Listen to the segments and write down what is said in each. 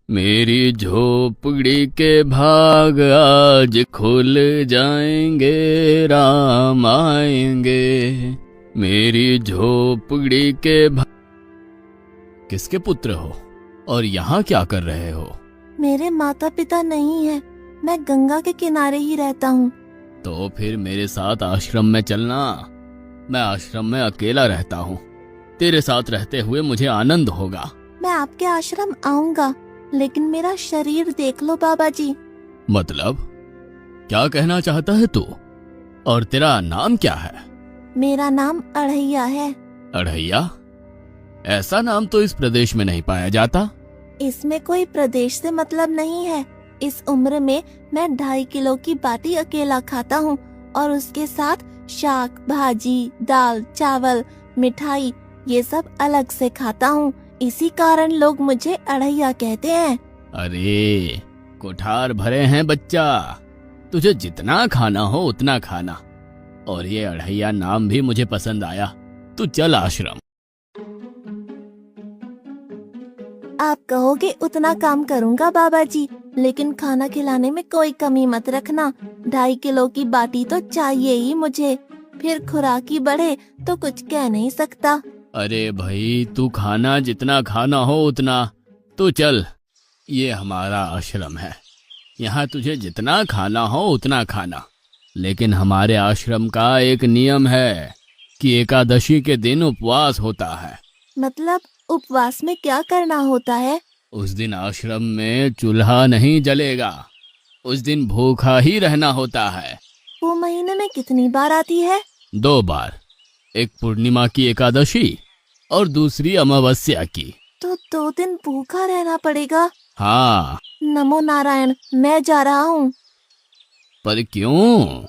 मेरी झोपड़ी के भाग आज खुल जाएंगे, राम आएंगे। मेरी झोपड़ी के भाग। किसके पुत्र हो और यहाँ क्या कर रहे हो? मेरे माता पिता नहीं है, मैं गंगा के किनारे ही रहता हूँ। तो फिर मेरे साथ आश्रम में चलना। मैं आश्रम में अकेला रहता हूँ, तेरे साथ रहते हुए मुझे आनंद होगा। मैं आपके आश्रम आऊंगा, लेकिन मेरा शरीर देख लो बाबा जी। मतलब क्या कहना चाहता है तू? और तेरा नाम क्या है? मेरा नाम अढ़ैया है। अढ़ैया? ऐसा नाम तो इस प्रदेश में नहीं पाया जाता। इसमें कोई प्रदेश से मतलब नहीं है। इस उम्र में मैं 2.5 किलो की बाटी अकेला खाता हूँ और उसके साथ शाक भाजी, दाल, चावल, मिठाई ये सब अलग से खाता हूँ। इसी कारण लोग मुझे अढ़ैया कहते हैं। अरे कोठार भरे हैं बच्चा, तुझे जितना खाना हो उतना खाना। और ये अढ़ैया नाम भी मुझे पसंद आया। तू चल आश्रम। आप कहोगे उतना काम करूँगा बाबा जी, लेकिन खाना खिलाने में कोई कमी मत रखना। 2.5 किलो की बाटी तो चाहिए ही मुझे, फिर खुराकी बढ़े तो कुछ कह नहीं सकता। अरे भाई, तू खाना जितना खाना हो उतना। तू चल, ये हमारा आश्रम है, यहाँ तुझे जितना खाना हो उतना खाना। लेकिन हमारे आश्रम का एक नियम है कि एकादशी के दिन उपवास होता है। मतलब उपवास में क्या करना होता है? उस दिन आश्रम में चूल्हा नहीं जलेगा, उस दिन भूखा ही रहना होता है। वो महीने में कितनी बार आती है? 2 बार, एक पूर्णिमा की एकादशी और दूसरी अमावस्या की। तो 2 दिन भूखा रहना पड़ेगा। हाँ। नमो नारायण, मैं जा रहा हूँ। पर क्यों?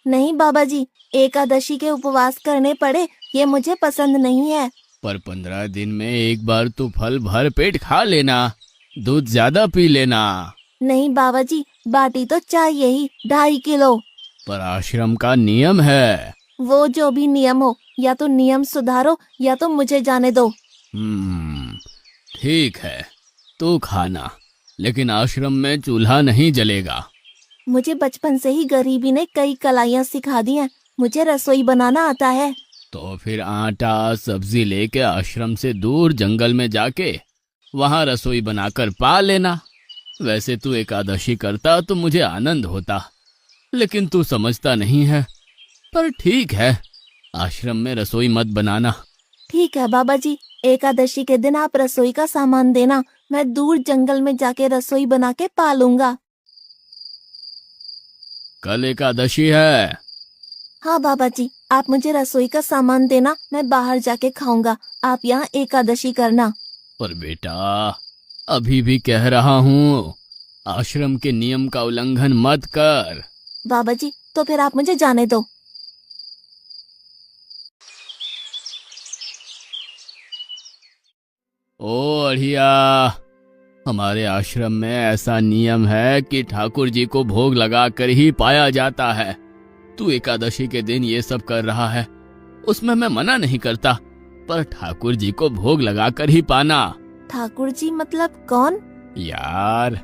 नहीं बाबा जी, एकादशी के उपवास करने पड़े ये मुझे पसंद नहीं है। पर 15 दिन में एक बार तो फल भर पेट खा लेना, दूध ज्यादा पी लेना। नहीं बाबा जी, बाटी तो चाहिए ही 2.5 किलो। पर आश्रम का नियम है। वो जो भी नियम हो, या तो नियम सुधारो या तो मुझे जाने दो। ठीक है, तू खाना, लेकिन आश्रम में चूल्हा नहीं जलेगा। मुझे बचपन से ही गरीबी ने कई कलाइयाँ सिखा दी हैं। मुझे रसोई बनाना आता है। तो फिर आटा सब्जी लेके आश्रम से दूर जंगल में जाके वहां रसोई बनाकर पा लेना। वैसे तू एकादशी करता तो मुझे आनंद होता, लेकिन तू समझता नहीं है। पर ठीक है, आश्रम में रसोई मत बनाना। ठीक है बाबा जी, एकादशी के दिन आप रसोई का सामान देना, मैं दूर जंगल में जाके रसोई बना के पा लूंगा। कल एकादशी है। हाँ बाबा जी, आप मुझे रसोई का सामान देना, मैं बाहर जाके खाऊंगा। आप यहाँ एकादशी करना। पर बेटा, अभी भी कह रहा हूँ, आश्रम के नियम का उल्लंघन मत कर। बाबा जी, तो फिर आप मुझे जाने दो। ओ अढ़िया, हमारे आश्रम में ऐसा नियम है कि ठाकुर जी को भोग लगाकर ही पाया जाता है। तू एकादशी के दिन ये सब कर रहा है, उसमें मैं मना नहीं करता, पर ठाकुर जी को भोग लगाकर ही पाना। ठाकुर जी मतलब कौन? यार,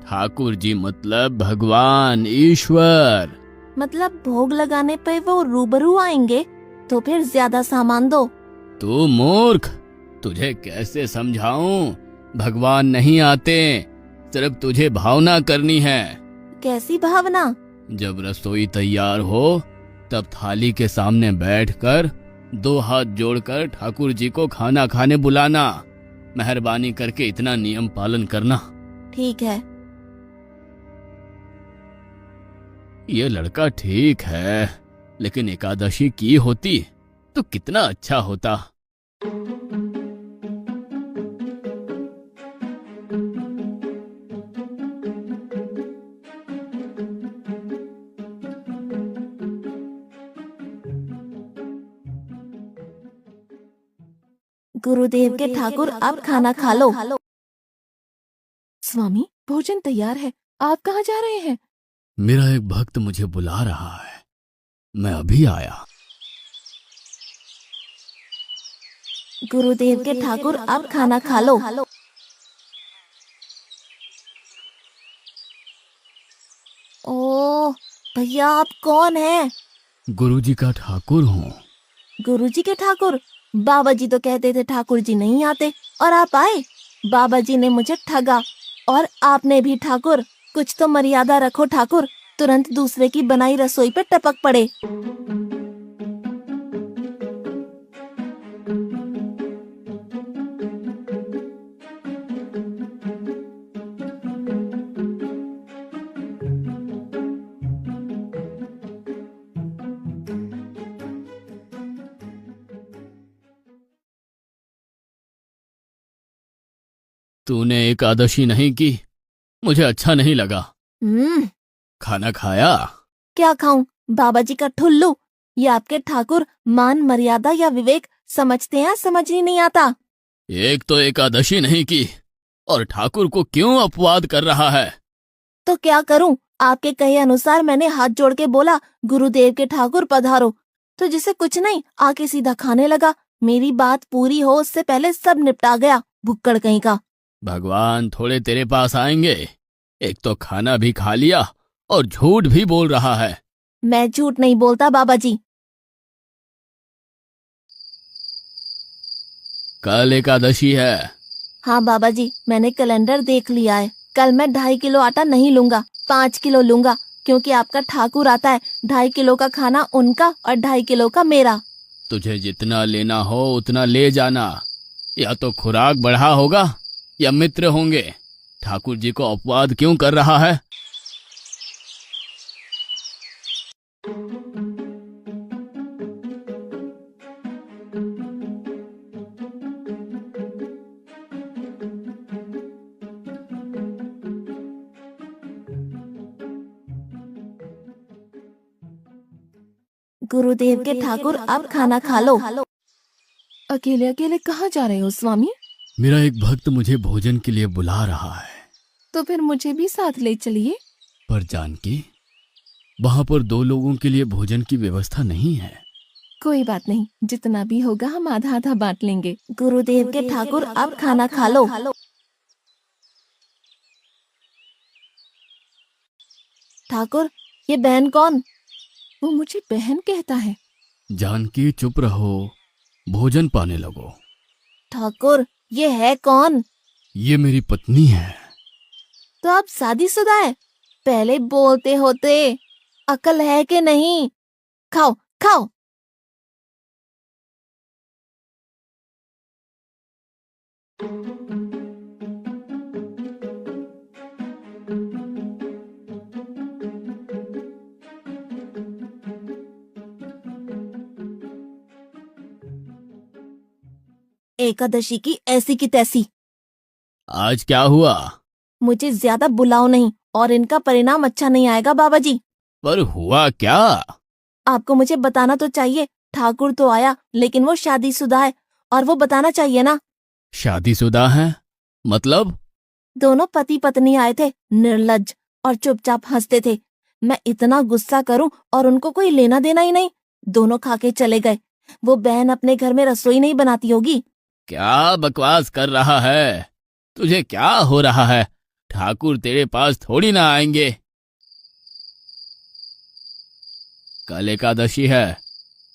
ठाकुर जी मतलब भगवान ईश्वर। मतलब भोग लगाने पे वो रूबरू आएंगे? तो फिर ज्यादा सामान दो। तू मूर्ख, तुझे कैसे समझाऊं? भगवान नहीं आते, सिर्फ तुझे भावना करनी है। कैसी भावना? जब रसोई तैयार हो तब थाली के सामने बैठकर 2 हाथ जोड़कर ठाकुर जी को खाना खाने बुलाना। मेहरबानी करके इतना नियम पालन करना। ठीक है। ये लड़का ठीक है, लेकिन एकादशी की होती तो कितना अच्छा होता। गुरुदेव के ठाकुर, आप खाना खा लो। स्वामी, भोजन तैयार है, आप कहाँ जा रहे हैं? मेरा एक भक्त मुझे बुला रहा है, मैं अभी आया। गुरुदेव के ठाकुर, आप खाना खा लो। ओ भैया, आप कौन हैं? गुरुजी का ठाकुर हूँ। गुरुजी के ठाकुर? बाबा जी तो कहते थे ठाकुर जी नहीं आते, और आप आए। बाबा जी ने मुझे ठगा, और आपने भी ठाकुर। कुछ तो मर्यादा रखो ठाकुर, तुरंत दूसरे की बनाई रसोई पे टपक पड़े। तूने एकादशी नहीं की, मुझे अच्छा नहीं लगा। खाना खाया? क्या खाऊं? बाबा जी का ठुल्लू। ये आपके ठाकुर मान मर्यादा या विवेक समझते हैं, समझ ही नहीं आता। एक तो एकादशी नहीं की और ठाकुर को क्यों अपवाद कर रहा है? तो क्या करूं? आपके कहे अनुसार मैंने हाथ जोड़ के बोला, गुरुदेव के ठाकुर पधारो, तो जिसे कुछ नहीं आके सीधा खाने लगा। मेरी बात पूरी हो उससे पहले सब निपटा गया, भुक्कड़ कहीं का। भगवान थोड़े तेरे पास आएंगे। एक तो खाना भी खा लिया और झूठ भी बोल रहा है। मैं झूठ नहीं बोलता बाबा जी। कल एकादशी है। हाँ बाबा जी, मैंने कैलेंडर देख लिया है। कल मैं 2.5 किलो आटा नहीं लूंगा, 5 किलो लूंगा, क्योंकि आपका ठाकुर आता है। 2.5 किलो का खाना उनका और 2.5 किलो का मेरा। तुझे जितना लेना हो उतना ले जाना। या तो खुराक बढ़ा होगा या मित्र होंगे। ठाकुर जी को अपवाद क्यों कर रहा है? गुरुदेव के ठाकुर, अब खाना खा लो। अकेले अकेले कहाँ जा रहे हो स्वामी? मेरा एक भक्त मुझे भोजन के लिए बुला रहा है। तो फिर मुझे भी साथ ले चलिए। पर जानकी, वहां पर 2 लोगों के लिए भोजन की व्यवस्था नहीं है। कोई बात नहीं, जितना भी होगा हम आधा आधा बांट लेंगे। गुरुदेव के ठाकुर, अब खाना खा लो। ठाकुर, ये बहन कौन? वो मुझे बहन कहता है। जानकी चुप रहो, भोजन पाने लगो। ठाकुर, ये है कौन? ये मेरी पत्नी है। तो आप शादीशुदा है? पहले बोलते होते। अकल है कि नहीं? खाओ खाओ। एकादशी की ऐसी की तैसी। आज क्या हुआ? मुझे ज्यादा बुलाओ नहीं, और इनका परिणाम अच्छा नहीं आएगा बाबा जी। पर हुआ क्या? आपको मुझे बताना तो चाहिए। ठाकुर तो आया, लेकिन वो शादीशुदा है, और वो बताना चाहिए ना। शादीशुदा है? मतलब? दोनों पति पत्नी आए थे, निर्लज्ज, और चुपचाप हंसते थे। मैं इतना गुस्सा करूं और उनको कोई लेना देना ही नहीं। दोनों खा के चले गए। वो बहन अपने घर में रसोई नहीं बनाती होगी। क्या बकवास कर रहा है? तुझे क्या हो रहा है? ठाकुर तेरे पास थोड़ी ना आएंगे। कल एकादशी है।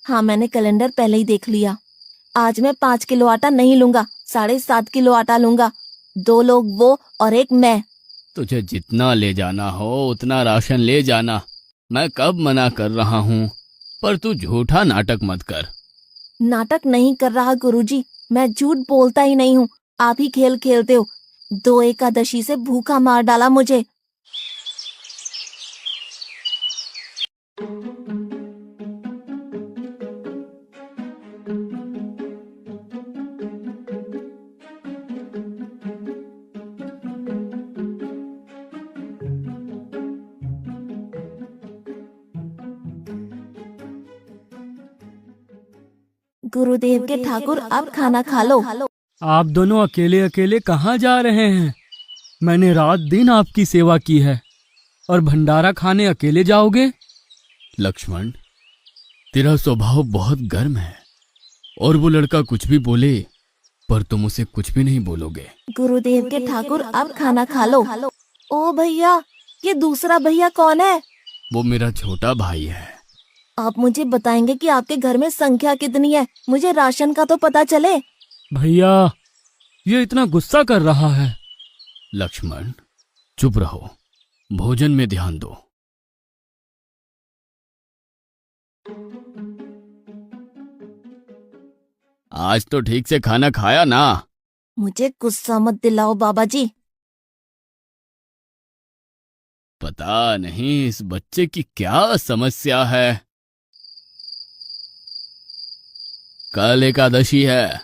हाँ, मैंने कैलेंडर पहले ही देख लिया। आज मैं 5 किलो आटा नहीं लूंगा, 7.5 किलो आटा लूंगा। 2 लोग वो और एक मैं। तुझे जितना ले जाना हो उतना राशन ले जाना। मैं कब मना कर रहा हूँ, पर तू झूठा नाटक मत कर। नाटक नहीं कर रहा गुरुजी, मैं झूठ बोलता ही नहीं हूँ। आप ही खेल खेलते हो। 2 एकादशी से भूखा मार डाला मुझे। गुरुदेव के ठाकुर, अब खाना खा लो। आप दोनों अकेले अकेले कहाँ जा रहे हैं? मैंने रात दिन आपकी सेवा की है, और भंडारा खाने अकेले जाओगे? लक्ष्मण, तेरा स्वभाव बहुत गर्म है, और वो लड़का कुछ भी बोले पर तुम उसे कुछ भी नहीं बोलोगे। गुरुदेव के ठाकुर, अब खाना खा लो। ओ भैया, ये दूसरा भैया कौन है? वो मेरा छोटा भाई है। आप मुझे बताएंगे कि आपके घर में संख्या कितनी है? मुझे राशन का तो पता चले। भैया, ये इतना गुस्सा कर रहा है। लक्ष्मण, चुप रहो, भोजन में ध्यान दो। आज तो ठीक से खाना खाया ना? मुझे गुस्सा मत दिलाओ बाबा जी। पता नहीं इस बच्चे की क्या समस्या है। कल एकादशी है।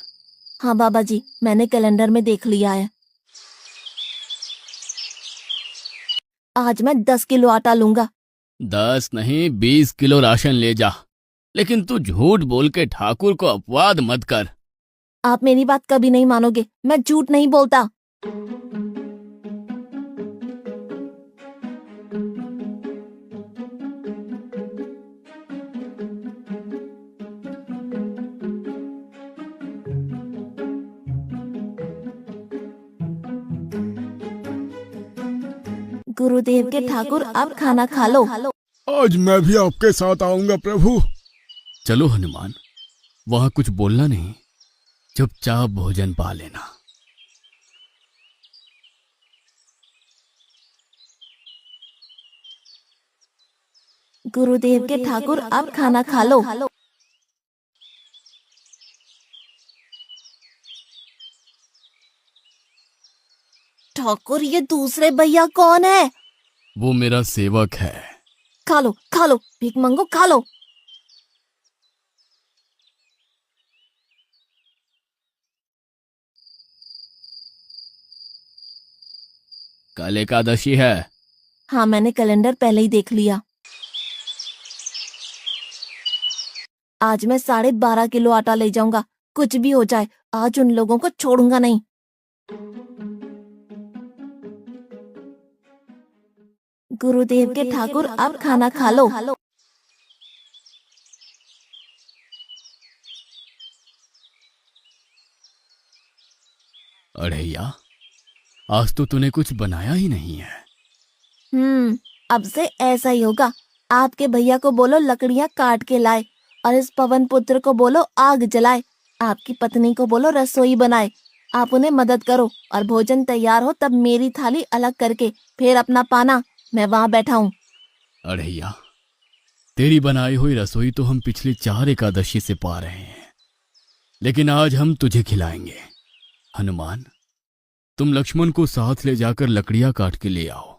हाँ बाबा जी, मैंने कैलेंडर में देख लिया है। आज मैं 10 किलो आटा लूंगा। 10 नहीं 20 किलो राशन ले जा, लेकिन तू झूठ बोल के ठाकुर को अपवाद मत कर। आप मेरी बात कभी नहीं मानोगे, मैं झूठ नहीं बोलता। गुरुदेव के ठाकुर, आप खाना खा लो। आज मैं भी आपके साथ आऊंगा प्रभु। चलो हनुमान, वहां कुछ बोलना नहीं, चुपचाप भोजन पा लेना। गुरुदेव के ठाकुर, आप खाना खा लो। ठाकुर, ये दूसरे भैया कौन है? वो मेरा सेवक है। खा लो खा लो, भीख मंगो खा लो। कल एकादशी है। हाँ, मैंने कैलेंडर पहले ही देख लिया। आज मैं 12.5 किलो आटा ले जाऊंगा। कुछ भी हो जाए, आज उन लोगों को छोड़ूंगा नहीं। गुरुदेव के ठाकुर, आप खाना खा लो। अड़ैया, आज तो तूने कुछ बनाया ही नहीं है। अब से ऐसा ही होगा। आपके भैया को बोलो लकड़ियां काट के लाए, और इस पवन पुत्र को बोलो आग जलाए। आपकी पत्नी को बोलो रसोई बनाए। आप उन्हें मदद करो, और भोजन तैयार हो तब मेरी थाली अलग करके फिर अपना पाना, मैं वहां बैठा हूँ। अड़ैया, तेरी बनाई हुई रसोई तो हम पिछली 4 एकादशी से पा रहे हैं, लेकिन आज हम तुझे खिलाएंगे। हनुमान, तुम लक्ष्मण को साथ ले जाकर लकड़ियां काट के ले आओ।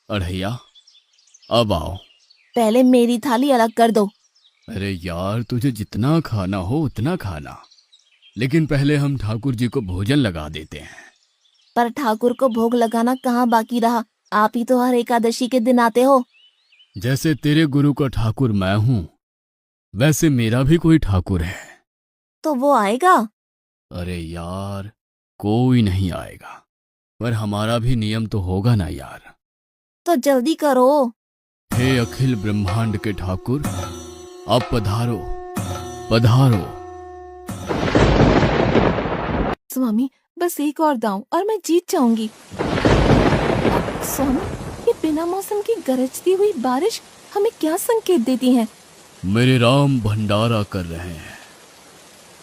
अड़ैया, अब आओ। पहले मेरी थाली अलग कर दो। अरे यार, तुझे जितना खाना हो उतना खाना, लेकिन पहले हम ठाकुर जी को भोजन लगा देते हैं। पर ठाकुर को भोग लगाना कहाँ बाकी रहा? आप ही तो हर एकादशी के दिन आते हो। जैसे तेरे गुरु का ठाकुर मैं हूं, वैसे मेरा भी कोई ठाकुर है। तो वो आएगा? अरे यार, कोई नहीं आएगा, पर हमारा भी नियम तो होगा ना यार। तो जल्दी करो। हे अखिल ब्रह्मांड के ठाकुर, आप पधारो पधारो। स्वामी, बस एक और दांव और मैं जीत जाऊंगी। स्वामी, ये बिना मौसम की गरजती हुई बारिश हमें क्या संकेत देती है? मेरे राम भंडारा कर रहे हैं,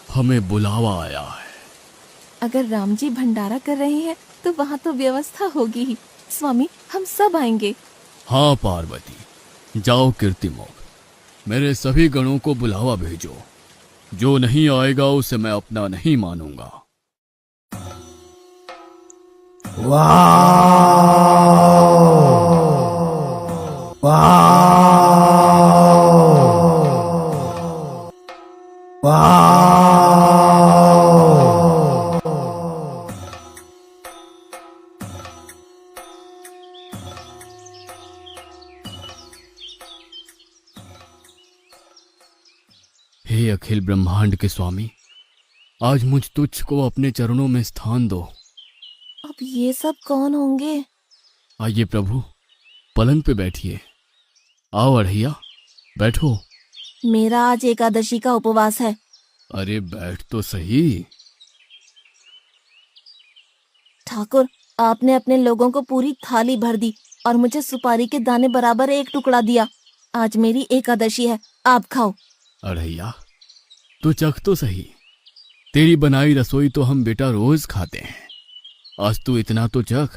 हमें बुलावा आया है। अगर राम जी भंडारा कर रहे हैं तो वहाँ तो व्यवस्था होगी ही। स्वामी, हम सब आएंगे। हाँ पार्वती, जाओ कीर्तिमोग, मेरे सभी गणों को बुलावा भेजो। जो नहीं आएगा उसे मैं अपना नहीं मानूंगा। हे अखिल ब्रह्मांड के स्वामी, आज मुझ तुच्छ को अपने चरणों में स्थान दो। अब ये सब कौन होंगे? आइए प्रभु, पलंग पे बैठिए। आओ अढ़ैया, बैठो। मेरा आज एकादशी का उपवास है। अरे बैठ तो सही। ठाकुर, आपने अपने लोगों को पूरी थाली भर दी और मुझे सुपारी के दाने बराबर एक टुकड़ा दिया। आज मेरी एकादशी है, आप खाओ। अढ़ैया, तू चख तो सही। तेरी बनाई रसोई तो हम बेटा रोज खाते हैं, आज तू इतना तो चख।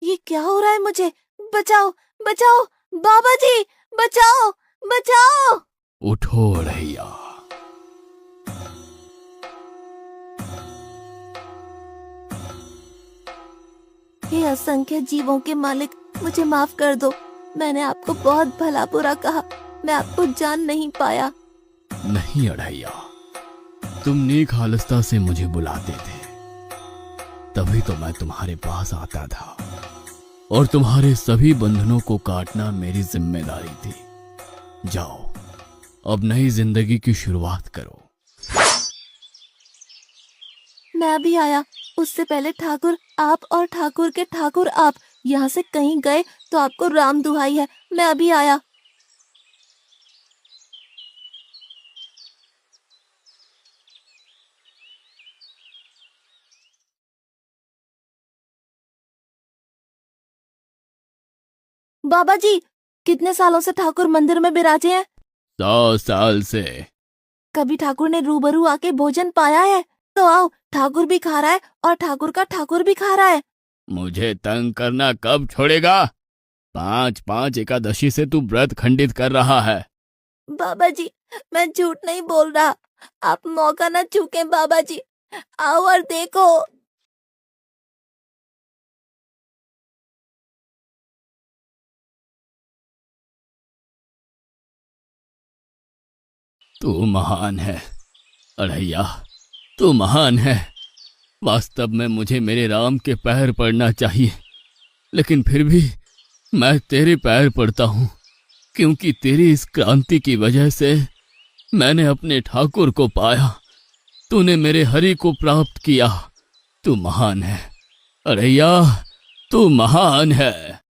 ये क्या हो रहा है मुझे? बचाओ, बचाओ, बाबा जी, बचाओ, बचाओ। उठो अढ़ैया। हे असंख्य जीवों के मालिक, मुझे माफ कर दो। मैंने आपको बहुत भला बुरा कहा, मैं आपको जान नहीं पाया। नहीं अढ़ैया, तुम नेक हालस्ता से मुझे बुलाते थे, तभी तो मैं तुम्हारे पास आता था, और तुम्हारे सभी बंधनों को काटना मेरी जिम्मेदारी थी। जाओ, अब नई जिंदगी की शुरुआत करो। मैं अभी आया। उससे पहले ठाकुर आप और ठाकुर के ठाकुर आप यहाँ से कहीं गए तो आपको राम दुहाई है, मैं अभी आया। बाबा जी, कितने सालों से ठाकुर मंदिर में विराजे हैं? 100 साल से। कभी ठाकुर ने रूबरू आके भोजन पाया है? तो आओ, ठाकुर भी खा रहा है और ठाकुर का ठाकुर भी खा रहा है। मुझे तंग करना कब छोड़ेगा? 5-5 एकादशी से तू व्रत खंडित कर रहा है। बाबा जी, मैं झूठ नहीं बोल रहा, आप मौका न चूकें बाबा जी। आओ और देखो। तू महान है अढ़ैया, तू महान है। वास्तव में मुझे मेरे राम के पैर पड़ना चाहिए, लेकिन फिर भी मैं तेरे पैर पड़ता हूँ, क्योंकि तेरी इस क्रांति की वजह से मैंने अपने ठाकुर को पाया। तूने मेरे हरि को प्राप्त किया। तू महान है अढ़ैया, तू महान है।